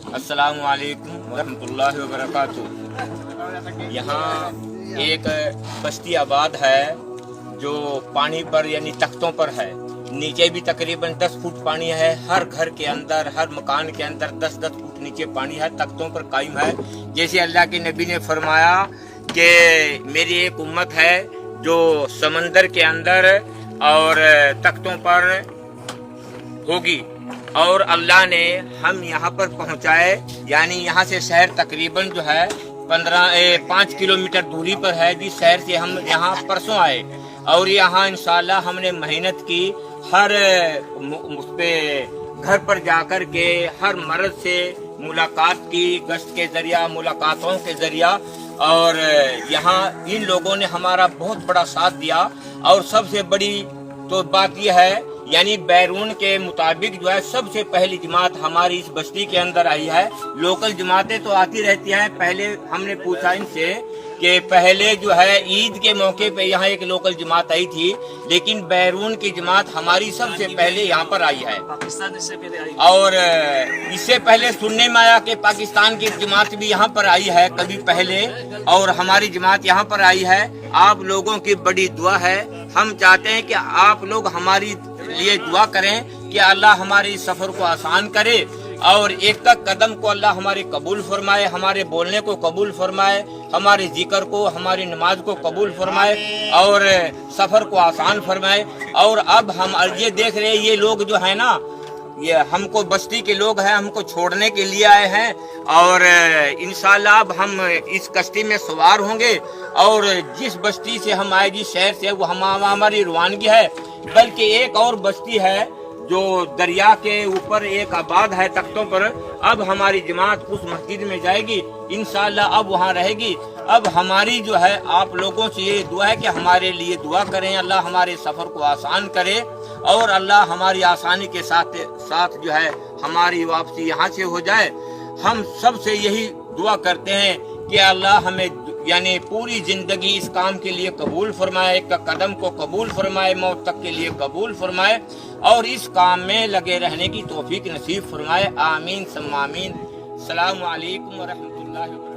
अस्सलामु अलैकुम वरहमतुल्लाहि वबरकातुहू। यहाँ एक बस्ती आबाद है जो पानी पर यानी तख्तों पर है। नीचे भी तकरीबन 10 फुट पानी है। हर घर के अंदर, हर मकान के अंदर 10-10 फुट नीचे पानी है, तख्तों पर कायम है। जैसे अल्लाह के नबी ने फरमाया कि मेरी एक उम्मत है जो समंदर के अंदर और तख्तों पर होगी, और अल्लाह ने हम यहाँ पर पहुँचाए। यानी यहाँ से शहर तकरीबन जो है 5 किलोमीटर दूरी पर है। जिस शहर से हम यहाँ परसों आए, और यहाँ इंशाल्लाह हमने मेहनत की। हर उस पे घर पर जाकर के हर मर्द से मुलाकात की, गश्त के जरिया, मुलाकातों के जरिया, और यहाँ इन लोगों ने हमारा बहुत बड़ा साथ दिया। और सबसे बड़ी तो बात यह है, यानी बैरून के मुताबिक जो है सबसे पहली जमात हमारी इस बस्ती के अंदर आई है। लोकल जमातें तो आती रहती हैं। पहले हमने पूछा इनसे कि पहले जो है ईद के मौके पे यहाँ एक लोकल जमात आई थी, लेकिन बैरून की जमात हमारी सबसे पहले यहाँ पर आई है। पाकिस्तान इससे पहले आई, और इससे पहले सुनने में आया कि पाकिस्तान की जमात भी यहाँ पर आई है कभी पहले, और हमारी जमात यहाँ पर आई है। आप लोगों की बड़ी दुआ है। हम चाहते हैं कि आप लोग हमारी लिए दुआ करें कि अल्लाह हमारे इस सफर को आसान करे, और एक तक कदम को अल्लाह हमारे कबूल फरमाए, हमारे बोलने को कबूल फरमाए, हमारे जिक्र को, हमारी नमाज को कबूल फरमाए, और सफर को आसान फरमाए। और अब हम ये देख रहे हैं, ये लोग जो है ना, ये हमको बस्ती के लोग हैं, हमको छोड़ने के लिए आए हैं। और इंशाल्लाह अब हम इस कश्ती में सवार होंगे, और जिस बस्ती से हम आए, जिस शहर से, वो हमारी रवानगी है। बल्कि एक और बस्ती है जो दरिया के ऊपर एक आबाद है तख्तों पर। अब हमारी जमात उस मस्जिद में जाएगी इंशाल्लाह, अब वहाँ रहेगी। अब हमारी जो है आप लोगों से ये दुआ है कि हमारे लिए दुआ करें, अल्लाह हमारे सफ़र को आसान करे, और अल्लाह हमारी आसानी के साथ साथ जो है हमारी वापसी यहाँ से हो जाए। हम सब से यही दुआ करते हैं कि अल्लाह हमें यानी पूरी जिंदगी इस काम के लिए कबूल फरमाए, एक कदम को कबूल फरमाए, मौत तक के लिए कबूल फरमाए, और इस काम में लगे रहने की तौफीक नसीब फरमाए। आमीन सम्मा आमीन। अस्सलामु अलैकुम व रहमतुल्लाहि व बरकातहू।